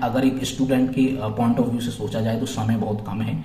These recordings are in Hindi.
अगर एक स्टूडेंट के पॉइंट ऑफ व्यू से सोचा जाए तो समय बहुत कम है,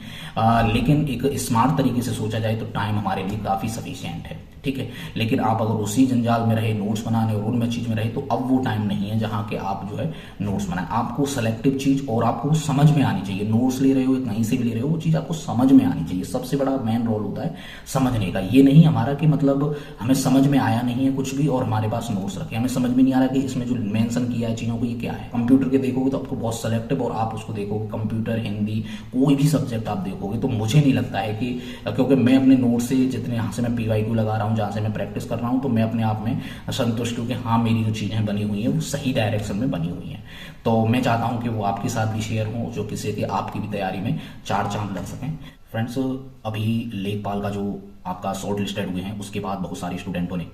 लेकिन एक स्मार्ट तरीके से सोचा जाए तो टाइम हमारे लिए काफ़ी सफिशिएंट है, ठीक है। लेकिन आप अगर उसी जंजाल में रहे, नोट्स बनाने और उनमें चीज़ में रहे, तो अब वो टाइम नहीं है जहाँ के आप जो है नोट्स बनाएं। आपको सेलेक्टिव चीज़ और आपको समझ में आनी चाहिए। नोट्स ले रहे हो, कहीं से भी ले रहे हो, वो चीज़ आपको समझ में आनी चाहिए। सबसे बड़ा मेन रोल होता है समझने का। ये नहीं हमारा कि मतलब हमें समझ में आया नहीं है कुछ भी और हमारे पास नोट्स रखे, हमें समझ में नहीं आ रहा कि इसमें जो मेंशन किया है चीज़ों को ये क्या है। कंप्यूटर के देखोगे तो आपको बहुत सेलेक्टिव, और आप उसको देखोगे कंप्यूटर, हिंदी, कोई भी सब्जेक्ट आप देखोगे तो मुझे नहीं लगता है कि, क्योंकि मैं अपने नोट से जितने यहाँ से मैं PYQ लगा रहा हूँ, जहाँ से मैं प्रैक्टिस कर रहा हूँ, तो मैं अपने आप में संतुष्ट हूँ कि हाँ मेरी जो चीज़ें बनी हुई हैं वो सही डायरेक्शन में बनी हुई हैं। तो मैं चाहता हूँ कि वो आपके साथ भी शेयर हों, जो किसी की आपकी भी तैयारी में चार चांद लग सकें। फ्रेंड्स, अभी लेखपाल का जो आपका शॉर्ट लिस्टेड हुए हैं उसके बाद बहुत सारे स्टूडेंटों ने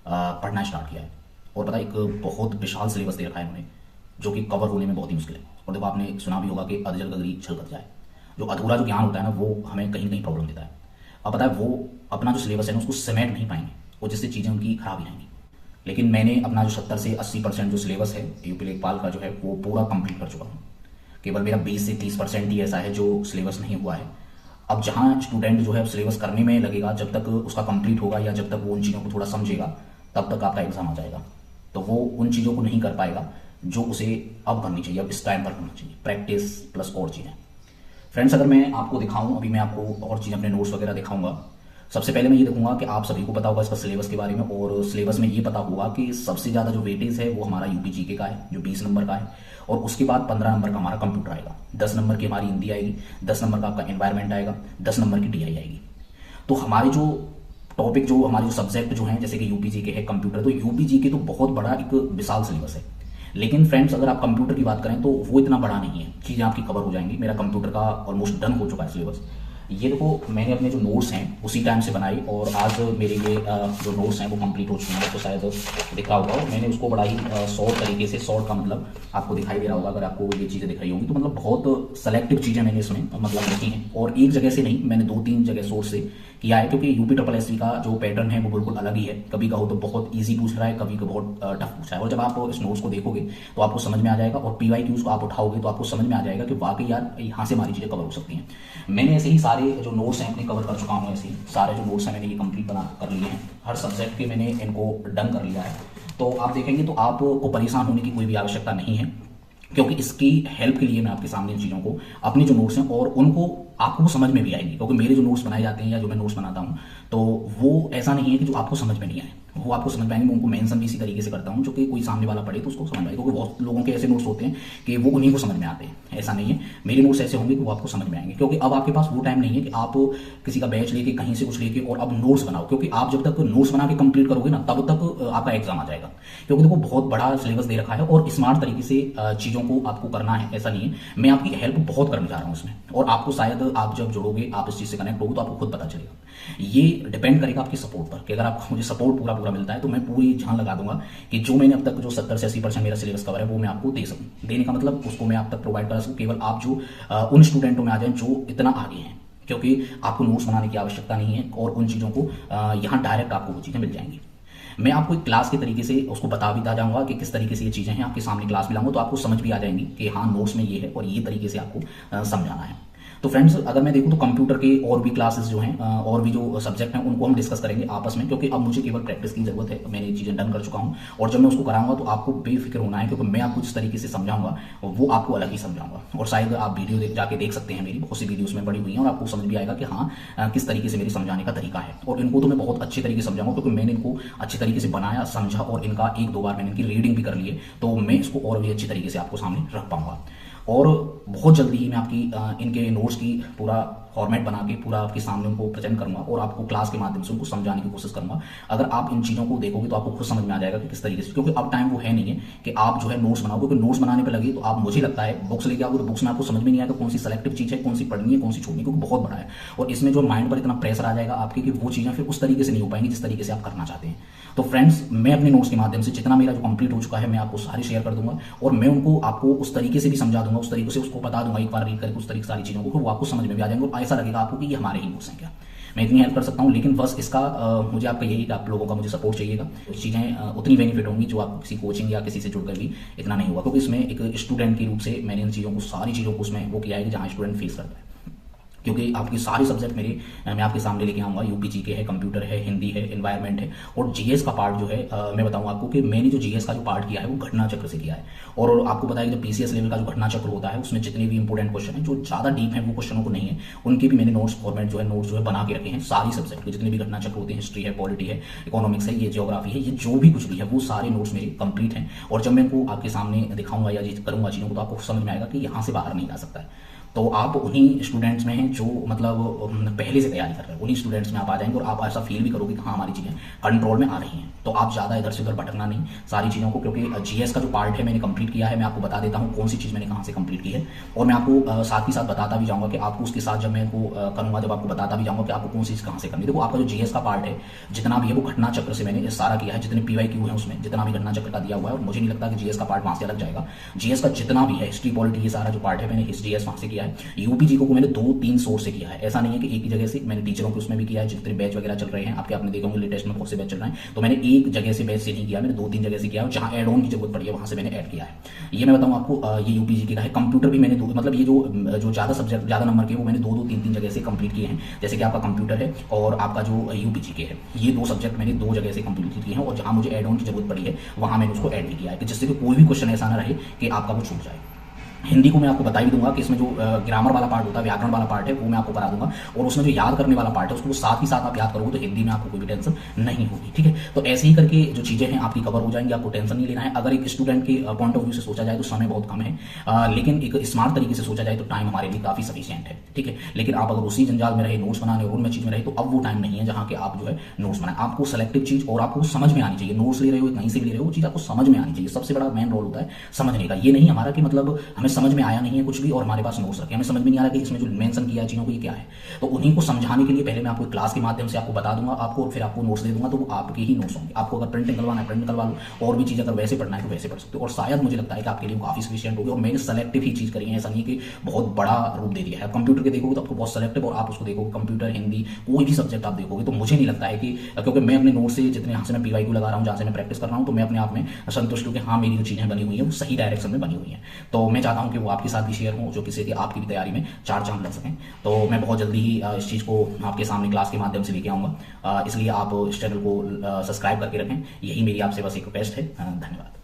पढ़ना स्टार्ट किया है, और पता है एक बहुत विशाल सिलेबस दे रखा है उन्होंने, जो कि कवर होने में बहुत ही मुश्किल है। और देखो आपने सुना भी होगा कि अधजल गगरी छलकत जाए, जो अधूरा जो ज्ञान होता है ना वो हमें कहीं कहीं प्रॉब्लम देता है। अब पता है वो अपना जो सिलेबस है ना उसको समेट नहीं पाएंगे, और जिससे चीज़ें उनकी खराब ही रहेंगी। लेकिन मैंने अपना जो 70 से 80% जो सिलेबस है यूपी लेखपाल का जो है वो पूरा कंप्लीट कर चुका हूँ। केवल मेरा 20 से 30% ही ऐसा है जो सिलेबस नहीं हुआ है। अब जहाँ स्टूडेंट जो है सिलेबस करने में लगेगा, जब तक उसका कंप्लीट होगा या जब तक वो उन चीज़ों को थोड़ा समझेगा, तब तक आपका एग्जाम आ जाएगा। तो वो उन चीज़ों को नहीं कर पाएगा जो उसे अब करनी चाहिए, अब इस टाइम पर करना चाहिए। प्रैक्टिस प्लस और चीज़ें। फ्रेंड्स, अगर मैं आपको दिखाऊं, अभी मैं आपको और चीज़ें अपने नोट्स वगैरह दिखाऊंगा। सबसे पहले मैं ये देखूंगा कि आप सभी को पता होगा इसका सिलेबस के बारे में, और सिलेबस में ये पता होगा कि सबसे ज़्यादा जो वेटेज है वो हमारा यूपी जीके का है, जो 20 नंबर का है, और उसके बाद 15 नंबर का हमारा कंप्यूटर आएगा, 10 नंबर की हमारी हिंदी आएगी, 10 नंबर का आपका एनवायरमेंट आएगा, 10 नंबर की DI आएगी। तो हमारे जो टॉपिक, जो हमारे जो सब्जेक्ट जो हैं, जैसे कि यूपी जीके है, कंप्यूटर, तो यूपी जीके तो बहुत बड़ा एक विशाल सिलेबस है। लेकिन फ्रेंड्स, अगर आप कंप्यूटर की बात करें तो वो इतना बड़ा नहीं है, चीज़ें आपकी कवर हो जाएंगी। मेरा कंप्यूटर का ऑलमोस्ट डन हो चुका है सिलेबस। ये देखो मैंने अपने जो नोट्स हैं उसी टाइम से बनाई, और आज मेरे ये जो नोट्स हैं वो कंप्लीट हो चुके हैं। तो शायद दिख रहा होगा, मैंने उसको बड़ा ही शॉर्ट तरीके से, शॉर्ट का मतलब आपको दिखाई दे रहा होगा अगर आपको ये चीज़ें दिख रही होंगी, तो मतलब बहुत सेलेक्टिव चीज़ें मैंने इसमें मतलब लिखी हैं, और एक जगह से नहीं, मैंने 2-3 जगह सोर्स से किया है। क्योंकि UPSSB का जो पैटर्न है वो बिल्कुल अलग ही है। कभी कहो तो बहुत ईजी पूछ रहा है, कभी को बहुत टफ पूछ रहा है। और जब आप इस नोट्स को देखोगे तो आपको समझ में आ जाएगा, और PYQs को आप उठाओगे तो आपको समझ में आ जाएगा कि वाकई यार यहाँ से हमारी चीज़ें कवर हो सकती हैं। मैंने ऐसे ही सारे जो नोट्स हैं अपने कवर कर चुका हूँ। ऐसे ही सारे जो नोट्स हैं मैंने ये कंप्लीट बना कर लिए हैं, हर सब्जेक्ट के मैंने इनको डन कर लिया है। तो आप देखेंगे तो आपको परेशान होने की कोई भी आवश्यकता नहीं है, क्योंकि इसकी हेल्प के लिए मैं आपके सामने इन चीज़ों को, अपने जो नोट्स हैं और उनको आपको समझ में भी आएंगी। क्योंकि मेरे जो नोट्स बनाए जाते हैं या जो मैं नोट्स बनाता हूँ, तो वो ऐसा नहीं है कि जो आपको समझ में नहीं आए, वो आपको समझ में आएंगे। मैं उनको मेंशन भी इसी तरीके से करता हूँ जो कि कोई सामने वाला पढ़े तो उसको समझ में आए। क्योंकि बहुत लोगों के ऐसे नोट्स होते हैं कि वो उन्हीं को समझ में आते हैं, ऐसा नहीं है। मेरे नोट्स ऐसे होंगे कि वो आपको समझ में आएंगे। क्योंकि अब आपके पास वो टाइम नहीं है कि आप किसी का बैच लेके, कहीं से कुछ लेके और अब नोट्स बनाओ। क्योंकि आप जब तक नोट्स बना के कंप्लीट करोगे ना, तब तक आपका एग्जाम आ जाएगा। क्योंकि देखो बहुत बड़ा सिलेबस दे रखा है, और स्मार्ट तरीके से चीज़ों को आपको करना है, ऐसा नहीं है। मैं आपकी हेल्प बहुत करने जा रहा हूँ इसमें, और आपको शायद आप जब जुड़ोगे, आप इस चीज़ से कनेक्ट होगे तो आपको खुद पता चलेगा। ये डिपेंड करेगा आपकी सपोर्ट पर, कि अगर आपको मुझे सपोर्ट पूरा मिलता है तो मैं पूरी जान लगा दूंगा कि जो मैंने अब तक जो 70 से 80% मेरा सिलेबस कवर है वो मैं आपको दे सकूं। देने का मतलब उसको मैं आप तक प्रोवाइड कर सकूं। केवल आप जो उन स्टूडेंटों में आ जाएं जो इतना आगे हैं, क्योंकि आपको नोट्स बनाने की आवश्यकता नहीं है, और उन चीज़ों को यहाँ डायरेक्ट आपको वो चीज़ें मिल जाएंगी। मैं आपको एक क्लास के तरीके से उसको बता भी जाऊंगा कि किस तरीके से ये चीज़ें हैं, आपके सामने क्लास भी लाऊंगा तो आपको समझ भी आ जाएंगी कि हाँ नोट्स में ये है और ये तरीके से आपको समझाना है। तो फ्रेंड्स, अगर मैं देखूं तो कंप्यूटर के और भी क्लासेस जो हैं, और भी जो सब्जेक्ट हैं, उनको हम डिस्कस करेंगे आपस में। क्योंकि अब मुझे केवल प्रैक्टिस की जरूरत है, मैंने चीज़ें डन कर चुका हूं, और जब मैं उसको कराऊंगा तो आपको बेफिक्र होना है, क्योंकि मैं आपको जिस तरीके से समझाऊंगा वो आपको अलग ही समझाऊंगा। और शायद आप वीडियो जाके देख सकते हैं, मेरी बहुत सी वीडियोस में पड़ी हुई हैं, और आपको समझ भी आएगा कि हाँ किस तरीके से मेरे समझाने का तरीका है। और इनको तो मैं बहुत अच्छे तरीके से समझाऊंगा, क्योंकि मैंने इनको अच्छे तरीके से बनाया, समझा, और इनका 1-2 बार मैंने इनकी रीडिंग भी कर ली है। तो मैं इसको और भी अच्छी तरीके से आपको सामने रख पाऊंगा। और बहुत जल्दी ही मैं आपकी इनके नोट्स की पूरा फॉर्मेट बना के पूरा आपके सामने उनको प्रेजेंट करूंगा, और आपको क्लास के माध्यम से उनको समझाने की कोशिश करूंगा। अगर आप इन चीज़ों को देखोगे तो आपको खुद समझ में आ जाएगा कि किस तरीके से, क्योंकि अब टाइम वो है नहीं है कि आप जो है नोट्स बनाओ। क्योंकि नोट्स बनाने पर लगे तो आप, मुझे लगता है, बुक्स लेके आओगे तो बुक्स में आपको समझ में नहीं आएगा कौन सी सेलेक्टिव चीज़ है, कौन सी पढ़नी है, कौन सी छोड़नी है, क्योंकि बहुत बड़ा है। और इसमें जो माइंड पर इतना प्रेशर आ जाएगा आपके कि वो चीज़ें फिर उस तरीके से नहीं हो पाएंगी जिस तरीके से आप करना चाहते हैं। तो फ्रेंड्स, मैं अपने नोट्स के माध्यम से जितना मेरा जो कंप्लीट हो चुका है मैं आपको सारे शेयर कर दूंगा, और मैं उनको आपको उस तरीके से भी समझा दूंगा, उस तरीके से उसको बता दूंगा एक बार रीड करके उस तरीके सारी चीज़ों को, वो आपको समझ में भी आ जाएंगे, और ऐसा लगेगा आपको कि ये हमारे ही नोट्स हैं क्या। मैं इतनी हेल्प कर सकता हूँ, लेकिन बस इसका मुझे आपका यही कि आप लोगों का मुझे सपोर्ट चाहिएगा। चीज़ें उतनी बेनिफिट होंगी जो आप किसी कोचिंग या किसी से जुड़कर भी इतना नहीं हुआ, क्योंकि इसमें एक स्टूडेंट के रूप से मैंने इन चीज़ों को, सारी चीज़ों को उसमें वो किया है कि जहाँ स्टूडेंट फेस करता है। क्योंकि आपके सारे सब्जेक्ट मैं आपके सामने लेके आऊँगा। यूपीजी के है, कंप्यूटर है, हिंदी है, एनवायरनमेंट है, और जीएस का पार्ट जो है मैं बताऊँ आपको कि मैंने जो जीएस का जो पार्ट किया है वो घटना चक्र से किया है। और आपको पता है कि जो पीसीएस लेवल का जो घटना चक्र होता है उसमें जितने भी इंपॉर्टेंट क्वेश्चन है जो ज़्यादा डीप है वो क्वेश्चनों को नहीं है, उनके भी मैंने नोट्स फॉर्मेट नोट्स जो है बना के रखे हैं। सारी सब्जेक्ट के जितने भी घटना चक्र होते हैं, हिस्ट्री है, पॉलिटी है, इकोनॉमिक्स है, ये ज्योग्राफी है, ये जो भी कुछ भी है वो सारे नोट्स मेरे कंप्लीट हैं। और जब मैं इनको आपके सामने दिखाऊंगा या करूंगा चीज़ों को, तो आपको समझ में आएगा कि यहाँ से बाहर नहीं आ सकता है। तो आप उन्हीं स्टूडेंट्स में हैं जो मतलब पहले से तैयारी कर रहे हैं, उन्हीं स्टूडेंट्स में आप आ जाएंगे और आप ऐसा फील भी करोगे कि हाँ हमारी चीज़ें कंट्रोल में आ रही हैं। तो आप ज़्यादा इधर से उधर भटकना नहीं सारी चीज़ों को, क्योंकि जीएस का जो पार्ट है मैंने कंप्लीट किया है। मैं आपको बता देता हूँ कौन सी चीज़ मैंने कहाँ से कंप्लीट की है, और मैं आपको साथ ही साथ बताता भी जाऊँगा कि आपको उसके साथ जब मैं इनको करूँगा, जब आपको बताता भी जाऊँगा कि आपको कौन सी चीज़ कहाँ से करनी है। देखो, आपका जो जीएस का पार्ट है जितना भी है वो घटना चक्र से मैंने सारा किया है। जितने पीवाईक्यू है उसमें जितना भी घटना चक्र का दिया हुआ है, और मुझे नहीं लगता कि जीएस का पार्ट वहाँ से अलग जाएगा। जीएस का जितना भी है, हिस्ट्री, पॉलिटी, ये सारा जो पार्ट है मैंने जीएस वहाँ से किया है। यूपीजी को मैंने 2-3 सोर्स से किया है, ऐसा नहीं है कि एक ही जगह से। मैंने टीचरों के उसमें भी किया है, जितने बैच वगैरह चल रहे हैं आपने देखे होंगे लेटेस्ट में कौन से बैच चल रहे हैं, तो मैंने एक जगह से बैच से नहीं किया, मैंने 2-3 जगह से किया है। जहाँ एड ऑन की जरूरत पड़ी है वहाँ से मैंने ऐड किया है। ये मैं बताऊँ आपको, ये यूपीजी का है। कंप्यूटर भी मैंने मतलब ये जो ज़्यादा सब्जेक्ट ज़्यादा नंबर के वो मैंने 2-2, 3-3 जगह से कंप्लीट किए हैं। जैसे कि आपका कंप्यूटर है और आपका जो यूपीजी के है, ये 2 सब्जेक्ट मैंने 2 जगह से कंप्लीट किए हैं। और जहाँ मुझे एड ऑन की जरूरत पड़ी है वहाँ मैंने उसको ऐड भी किया है, कि जिससे कि कोई भी क्वेश्चन ऐसा ना रहे कि आपका वो छूट जाए। हिंदी को मैं आपको बता ही दूंगा कि इसमें जो ग्रामर वाला पार्ट होता है, व्याकरण वाला पार्ट है, वो मैं आपको करा दूंगा। और उसमें जो याद करने वाला पार्ट है उसको साथ ही साथ आप याद करोगे तो हिंदी में आपको कोई भी टेंशन नहीं होगी। ठीक है, तो ऐसे ही करके जो चीज़ें हैं आपकी कवर हो जाएंगी, आपको टेंशन नहीं लेना है। अगर एक स्टूडेंट के पॉइंट ऑफ व्यू से सोचा जाए तो समय बहुत कम है, लेकिन एक स्मार्ट तरीके से सोचा जाए तो टाइम हमारे लिए काफ़ी सफिशियंट है। ठीक है, लेकिन आप अगर उसी जंजाल में रहे, नोट्स बनाने और उनमें चीज़ में रहे, तो अब वो टाइम नहीं है जहाँ के आप जो है नोट्स बनाए। आपको सेलेक्टिव चीज़ और आपको समझ में आनी चाहिए। नोट्स ले रहे हो, कहीं से भी ले रहे हो, वो चीज़ आपको समझ में आनी चाहिए। सबसे बड़ा मेन रोल होता है समझने का। ये नहीं हमारा कि मतलब हमें समझ में आया नहीं है कुछ भी और हमारे पास नोट्स रखे, हमें समझ में नहीं आ रहा कि इसमें जो मेंशन किया है चीज़ों को ये क्या है। तो उन्हीं को समझाने के लिए पहले मैं आपको क्लास के माध्यम से आपको बता दूंगा आपको, और फिर आपको नोट्स दे दूंगा, तो वो आपके ही नोट्स होंगे। आपको अगर प्रिंट निकलवाना है प्रिंट निकलवा लो, और भी चीज़ अगर वैसे पढ़ना है तो वैसे पढ़ सकते हो। और शायद मुझे लगता है कि आपके लिए काफ़ी सफिशिएंट होगी। और मैंने सेलेक्टिव ही चीज़ करी है, ऐसा नहीं कि बहुत बड़ा रूप दे दिया है। कंप्यूटर के देखोगे तो आपको बहुत सेलेक्टिव, और आप उसको देखोगे कंप्यूटर, हिंदी, कोई भी सब्जेक्ट आप देखोगे तो मुझे नहीं लगता है कि, क्योंकि मैं अपने नोट्स से जितने यहाँ से मैं पीवाईक्यू लगा रहा हूँ, जहाँ से मैं प्रैक्टिस कर रहा हूँ, तो मैं अपने आप में संतुष्ट हूँ कि हाँ मेरी जो चीज़ें बनी हुई है वो सही डायरेक्शन में बनी हुई है। तो मैं चाहता हूँ कि वो आपके साथ भी शेयर हो, जो किसी की आपकी भी तैयारी में 4 चांद लग सकें। तो मैं बहुत जल्दी ही इस चीज़ को आपके सामने क्लास के माध्यम से लेके आऊँगा, इसलिए आप इस चैनल को सब्सक्राइब करके रखें। यही मेरी आपसे बस एक रिक्वेस्ट है। धन्यवाद।